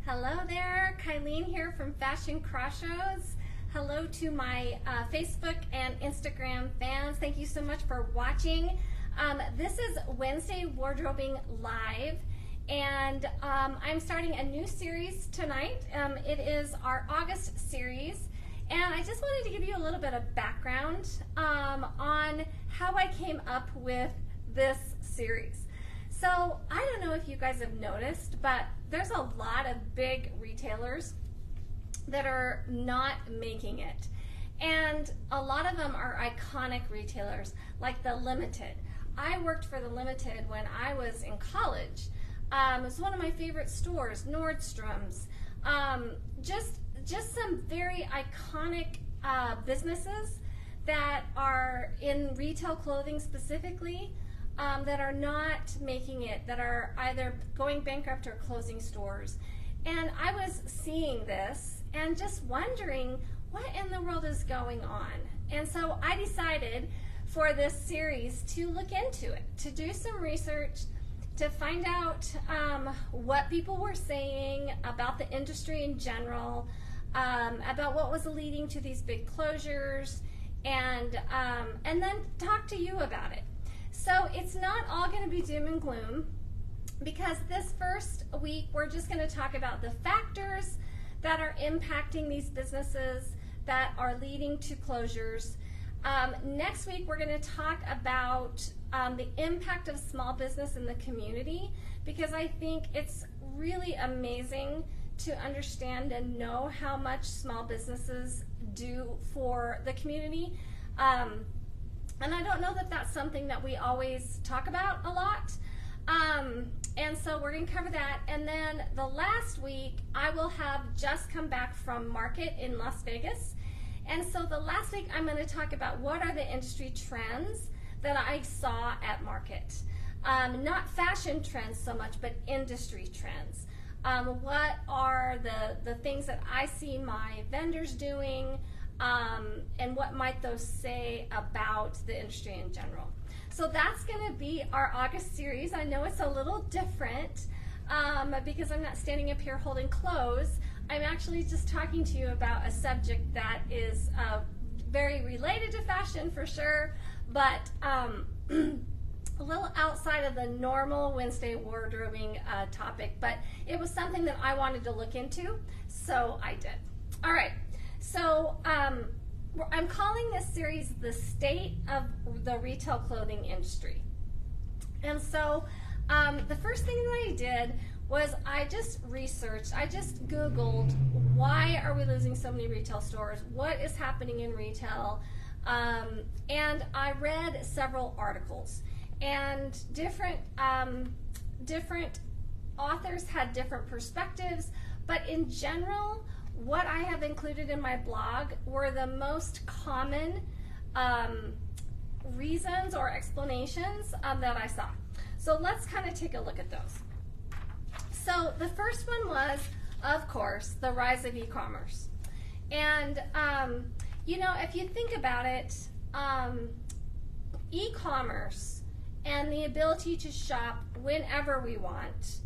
Hello there, Kylene here from Fashion Crossroads. Hello to my Facebook and Instagram fans. Thank you so much for watching. This is Wednesday Wardrobing Live, and I'm starting a new series tonight. It is our August series, and I just wanted to give you a little bit of background on how I came up with this series. So I don't know if you guys have noticed, but there's a lot of big retailers that are not making it. And a lot of them are iconic retailers, like the Limited. I worked for the Limited when I was in college. It's one of my favorite stores, Nordstrom's. Just some very iconic businesses that are in retail clothing specifically. That are not making it, that are either going bankrupt or closing stores. And I was seeing this and just wondering what in the world is going on. And so I decided for this series to look into it, to do some research, to find out what people were saying about the industry in general, about what was leading to these big closures, and then talk to you about it. So it's not all going to be doom and gloom, because this first week we're just going to talk about the factors that are impacting these businesses that are leading to closures. Next week we're going to talk about the impact of small business in the community, because I think it's really amazing to understand and know how much small businesses do for the community. And I don't know that that's something that we always talk about a lot. And so we're going to cover that. And then the last week, I will have just come back from Market in Las Vegas. And so the last week, I'm going to talk about what are the industry trends that I saw at Market. Not fashion trends so much, but industry trends. What are the things that I see my vendors doing? And what might those say about the industry in general. So that's going to be our August series. I know it's a little different because I'm not standing up here holding clothes. I'm actually just talking to you about a subject that is very related to fashion for sure, but a little outside of the normal Wednesday wardrobing topic. But it was something that I wanted to look into, so I did. All right. So I'm calling this series The State of the Retail Clothing Industry. And so the first thing that I did was I just researched, I just Googled, why are we losing so many retail stores? What is happening in retail? And I read several articles, and different authors had different perspectives, but in general, what I have included in my blog were the most common reasons or explanations that I saw. So let's kind of take a look at those. So the first one was, of course, the rise of e-commerce. And, you know, if you think about it, e-commerce and the ability to shop whenever we want,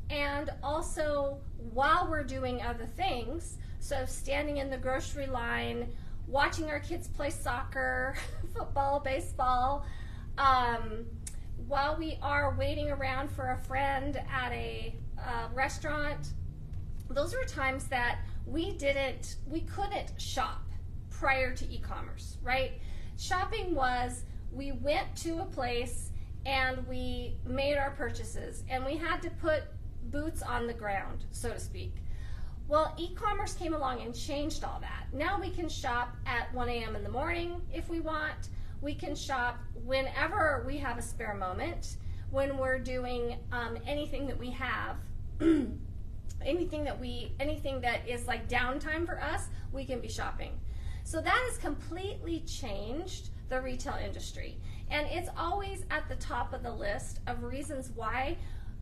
and also while we're doing other things, so standing in the grocery line, watching our kids play soccer, football, baseball, while we are waiting around for a friend at a restaurant, those were times that we couldn't shop prior to e-commerce, right? Shopping was, we went to a place and we made our purchases, and we had to put boots on the ground, so to speak. Well, e-commerce came along and changed all that. Now we can shop at 1 a.m. in the morning if we want. We can shop whenever we have a spare moment, when we're doing anything that we have, anything that is like downtime for us, we can be shopping. So that has completely changed the retail industry. And it's always at the top of the list of reasons why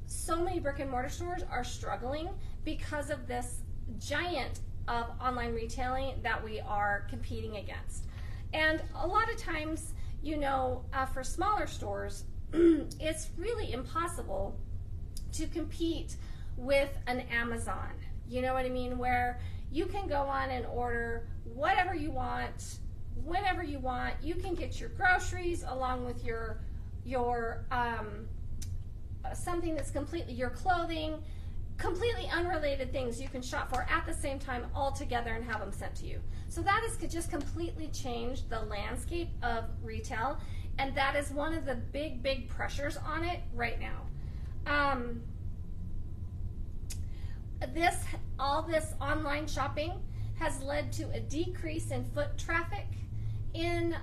so many brick and mortar stores are struggling, because of this giant of online retailing that we are competing against. And a lot of times, you know, for smaller stores, it's really impossible to compete with an Amazon You know what I mean? Where you can go on and order whatever you want, whenever you want. You can get your groceries along with your something that's completely, your clothing, completely unrelated things you can shop for at the same time all together and have them sent to you. So that has just completely changed the landscape of retail, and that is one of the big pressures on it right now. All this online shopping has led to a decrease in foot traffic in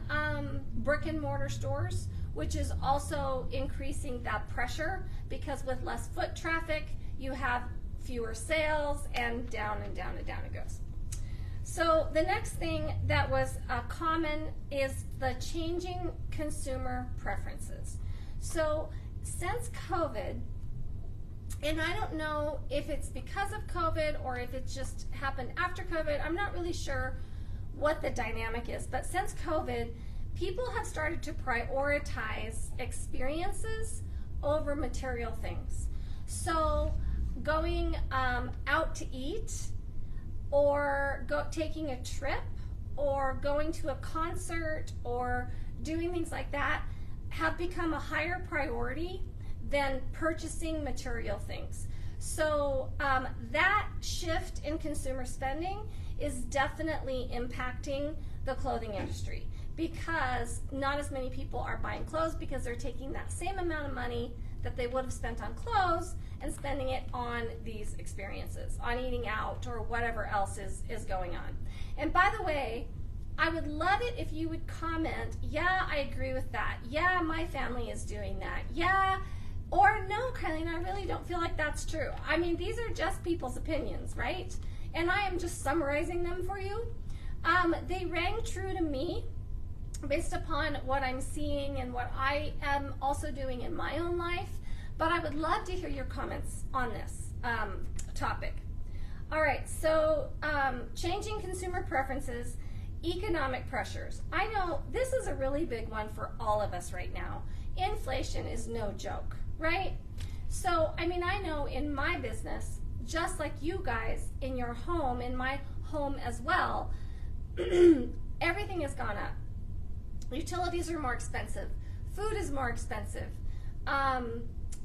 brick and mortar stores, which is also increasing that pressure, because with less foot traffic, you have fewer sales, and down and down and down it goes. So the next thing that was common is the changing consumer preferences. So since COVID, and I don't know if it's because of COVID or if it just happened after COVID, I'm not really sure what the dynamic is, but since COVID, people have started to prioritize experiences over material things. So going out to eat, or taking a trip, or going to a concert, or doing things like that have become a higher priority than purchasing material things. So that shift in consumer spending is definitely impacting the clothing industry, because not as many people are buying clothes because they're taking that same amount of money that they would have spent on clothes and spending it on these experiences, on eating out or whatever else is going on. And by the way, I would love it if you would comment, yeah, I agree with that. Yeah, my family is doing that. Yeah, or no, Kylene, I really don't feel like that's true. I mean, these are just people's opinions, right? And I am just summarizing them for you. They rang true to me based upon what I'm seeing and what I am also doing in my own life. But I would love to hear your comments on this topic. All right, so changing consumer preferences, economic pressures. I know this is a really big one for all of us right now. Inflation is no joke, right? So, I mean, I know in my business, just like you guys in your home, in my home as well, everything has gone up. Utilities are more expensive. Food is more expensive.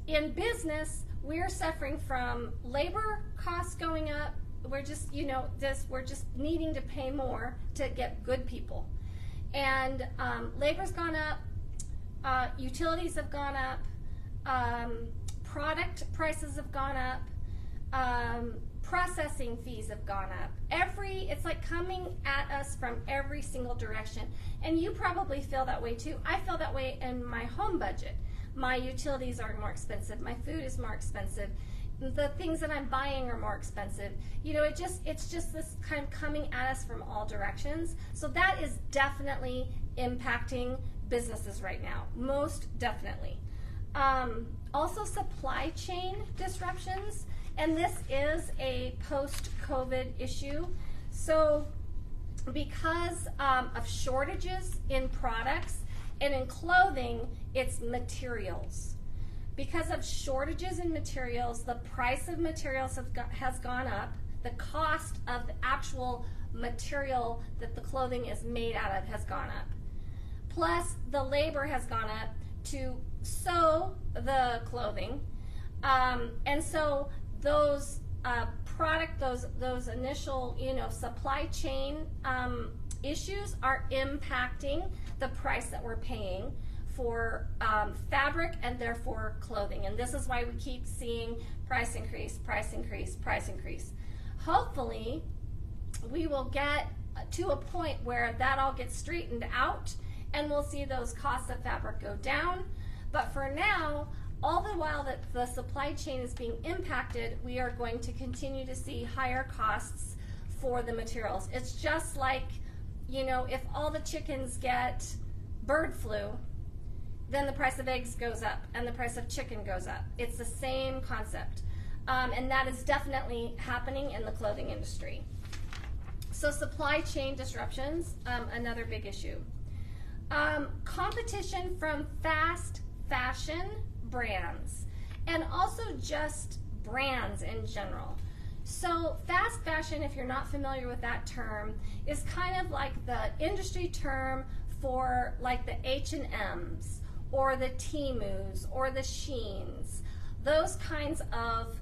In business, we're suffering from labor costs going up. We're just, we're just needing to pay more to get good people. And labor's gone up, utilities have gone up, product prices have gone up, processing fees have gone up. It's like coming at us from every single direction. And you probably feel that way too. I feel that way in my home budget. My utilities are more expensive. My food is more expensive. The things that I'm buying are more expensive. It's just this kind of coming at us from all directions. So that is definitely impacting businesses right now, most definitely. Also supply chain disruptions, and this is a post-COVID issue. So because of shortages in products, and in clothing, it's materials. Because of shortages in materials, the price of materials has gone up. The cost of the actual material that the clothing is made out of has gone up. Plus, the labor has gone up to sew the clothing. And so those those initial, supply chain issues are impacting the price that we're paying for fabric and therefore clothing. And this is why we keep seeing price increase, price increase, price increase. Hopefully, we will get to a point where that all gets straightened out and we'll see those costs of fabric go down. But for now, all the while that the supply chain is being impacted, we are going to continue to see higher costs for the materials. It's just like, if all the chickens get bird flu, then the price of eggs goes up and the price of chicken goes up. It's the same concept. And that is definitely happening in the clothing industry. So supply chain disruptions, another big issue. Competition from fast fashion brands, and also just brands in general. So fast fashion, if you're not familiar with that term, is kind of like the industry term for like the H&Ms or the Temus or the Sheins, those kinds of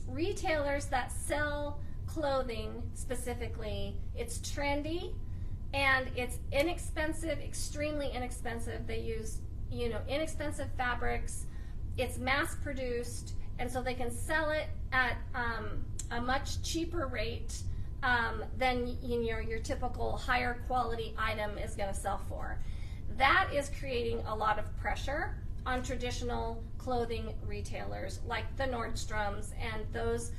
retailers that sell clothing specifically. It's trendy and it's inexpensive, extremely inexpensive. They use, inexpensive fabrics. It's mass produced, and so they can sell it at a much cheaper rate than your typical higher quality item is going to sell for. That is creating a lot of pressure on traditional clothing retailers like the Nordstroms and those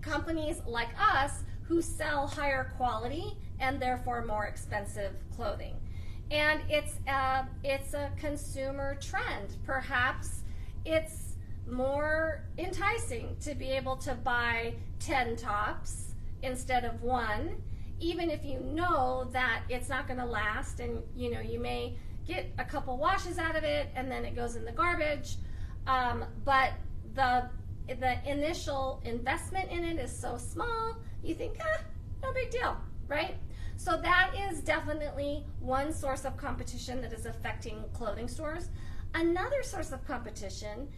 companies like us who sell higher quality and therefore more expensive clothing. And it's a consumer trend. Perhaps it's more enticing to be able to buy 10 tops instead of one, even if you know that it's not going to last, and you may get a couple washes out of it and then it goes in the garbage, but the initial investment in it is so small, you think, no big deal, right? So that is definitely one source of competition that is affecting clothing stores. Another source of competition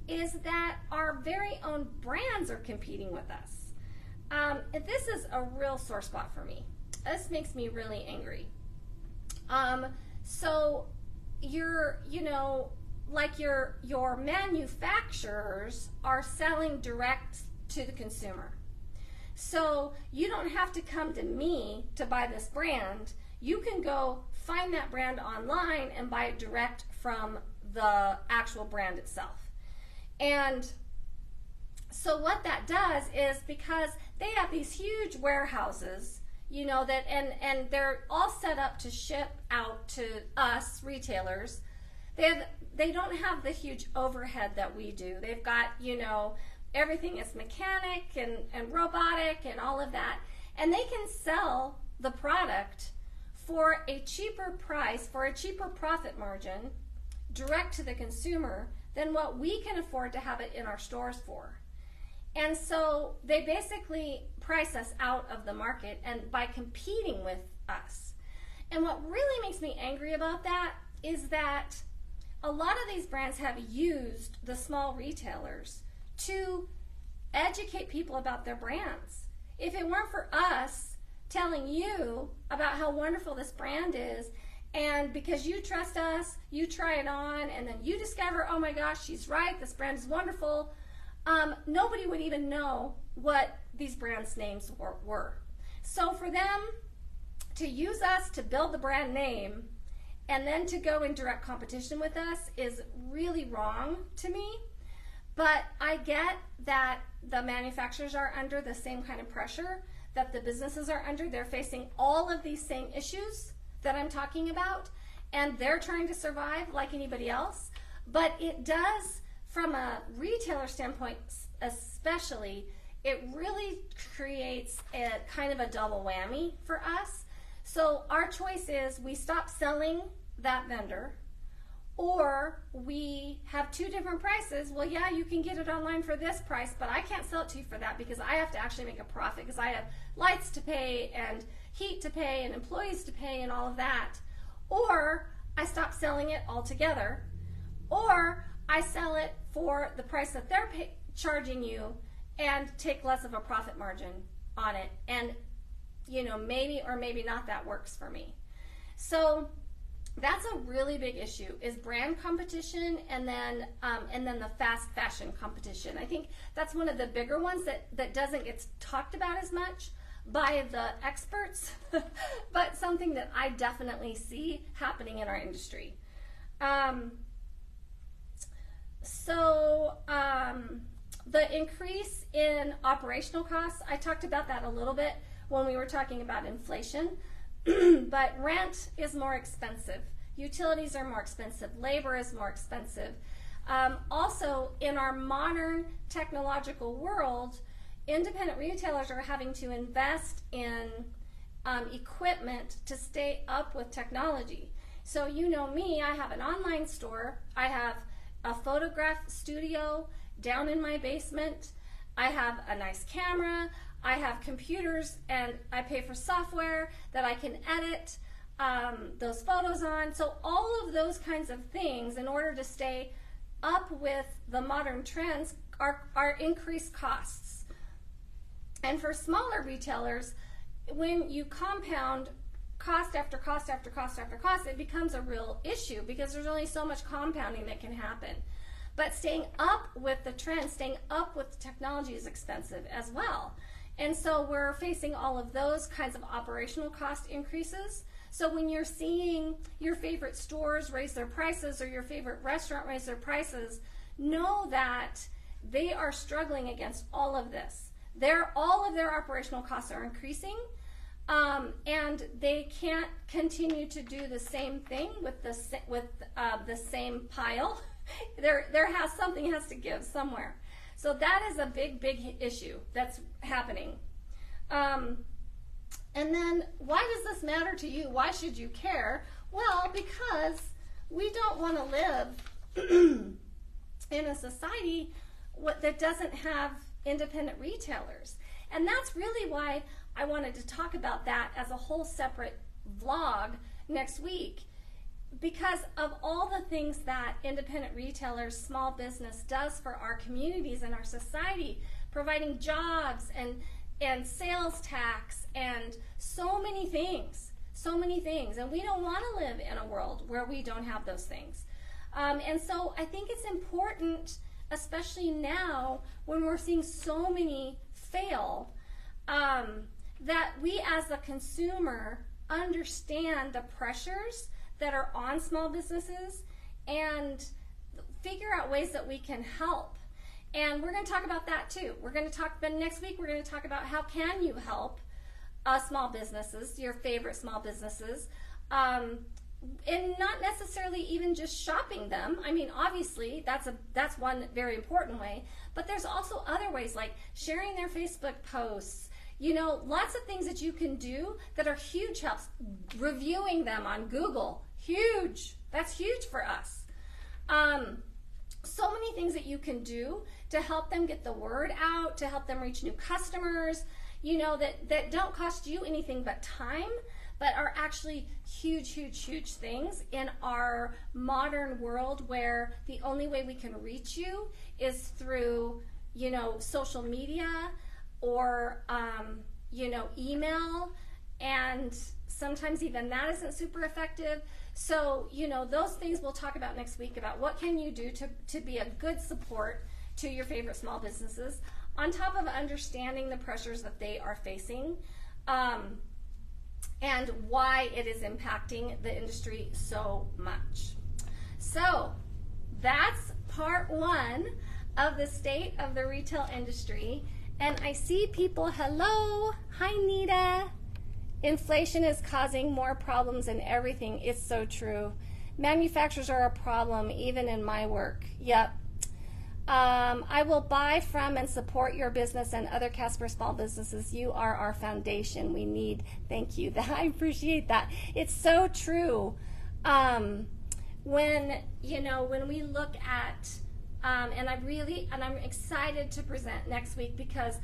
is that our very own brands are competing with us. This is a real sore spot for me. This makes me really angry. So your manufacturers are selling direct to the consumer. So you don't have to come to me to buy this brand. You can go find that brand online and buy it direct from the actual brand itself. And so what that does is, because they have these huge warehouses, and they're all set up to ship out to us retailers, they don't have the huge overhead that we do. They've got, everything is mechanic and robotic and all of that. And they can sell the product for a cheaper price, for a cheaper profit margin, direct to the consumer than what we can afford to have it in our stores for. And so they basically price us out of the market and by competing with us. And what really makes me angry about that is that a lot of these brands have used the small retailers to educate people about their brands. If it weren't for us telling you about how wonderful this brand is, and because you trust us, you try it on, and then you discover, oh my gosh, she's right, this brand is wonderful, nobody would even know what these brands' names were. So for them to use us to build the brand name and then to go in direct competition with us is really wrong to me. But I get that the manufacturers are under the same kind of pressure that the businesses are under. They're facing all of these same issues that I'm talking about, and they're trying to survive like anybody else. But it does, from a retailer standpoint especially, it really creates a kind of a double whammy for us. So our choice is we stop selling that vendor, or we have two different prices. Well, yeah, you can get it online for this price, but I can't sell it to you for that because I have to actually make a profit, because I have lights to pay and heat to pay and employees to pay and all of that. Or I stop selling it altogether, or I sell it for the price that they're charging you and take less of a profit margin on it. And maybe or maybe not that works for me. So that's a really big issue, is brand competition, and then the fast fashion competition. I think that's one of the bigger ones that doesn't get talked about as much by the experts, but something that I definitely see happening in our industry. The increase in operational costs, I talked about that a little bit when we were talking about inflation. But rent is more expensive. Utilities are more expensive. Labor is more expensive. Also, in our modern technological world, independent retailers are having to invest in equipment to stay up with technology. So you know me, I have an online store. I have a photograph studio down in my basement. I have a nice camera, I have computers, and I pay for software that I can edit those photos on. So all of those kinds of things, in order to stay up with the modern trends, are increased costs. And for smaller retailers, when you compound cost after cost after cost after cost, it becomes a real issue because there's only so much compounding that can happen. But staying up with the trends, staying up with the technology is expensive as well. And so we're facing all of those kinds of operational cost increases. So when you're seeing your favorite stores raise their prices or your favorite restaurant raise their prices, know that they are struggling against all of this. All of their operational costs are increasing, and they can't continue to do the same thing with the same pile. Something has to give somewhere. So that is a big issue that's happening. And then why does this matter to you? Why should you care? Well, because we don't want to live in a society that doesn't have independent retailers. And that's really why I wanted to talk about that as a whole separate vlog next week, because of all the things that independent retailers, small business does for our communities and our society, providing jobs and sales tax and so many things. And we don't want to live in a world where we don't have those things. And so I think it's important, especially now when we're seeing so many fail, that we as a consumer understand the pressures that are on small businesses and figure out ways that we can help. And we're going to talk about that too. But next week we're going to talk about how can you help small businesses, your favorite small businesses, and not necessarily even just shopping them. I mean, obviously that's one very important way, but there's also other ways like sharing their Facebook posts. Lots of things that you can do that are huge helps. Reviewing them on Google, huge. That's huge for us. So many things that you can do to help them get the word out, to help them reach new customers, that don't cost you anything but time, but are actually huge things in our modern world where the only way we can reach you is through, social media or, email, and sometimes even that isn't super effective. So, those things we'll talk about next week about what can you do to be a good support to your favorite small businesses, on top of understanding the pressures that they are facing, and why it is impacting the industry so much. So that's part one of the state of the retail industry. And I see people, hello, hi Nita. Inflation is causing more problems in everything. It's so true. Manufacturers are a problem, even in my work. Yep. I will buy from and support your business and other Casper small businesses. You are our foundation. We need, thank you. I appreciate that. It's so true. When we look at, and I'm excited to present next week because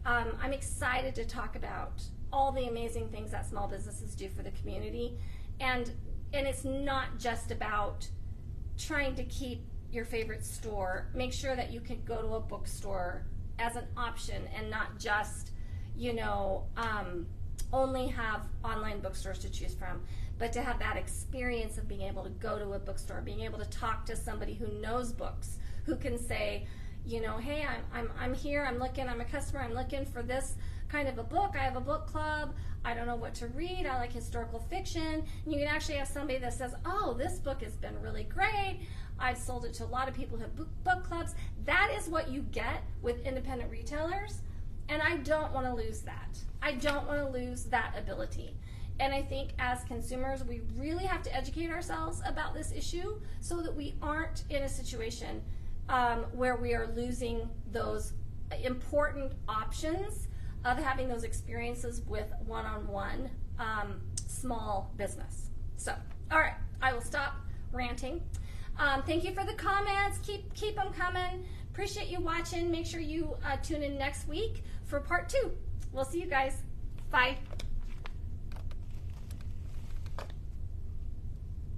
I'm excited to talk about all the amazing things that small businesses do for the community. And it's not just about trying to keep your favorite store. Make sure that you can go to a bookstore as an option and not just, only have online bookstores to choose from, but to have that experience of being able to go to a bookstore, being able to talk to somebody who knows books, who can say, hey, I'm here, I'm a customer, I'm looking for this kind of a book. I have a book club. I don't know what to read. I like historical fiction. And you can actually have somebody that says, oh, this book has been really great. I've sold it to a lot of people who have book clubs. That is what you get with independent retailers, and I don't want to lose that. I don't want to lose that ability. And I think as consumers, we really have to educate ourselves about this issue so that we aren't in a situation where we are losing those important options of having those experiences with one-on-one small business. So, all right, I will stop ranting. Thank you for the comments. Keep them coming. Appreciate you watching. Make sure you tune in next week for part 2. We'll see you guys. Bye.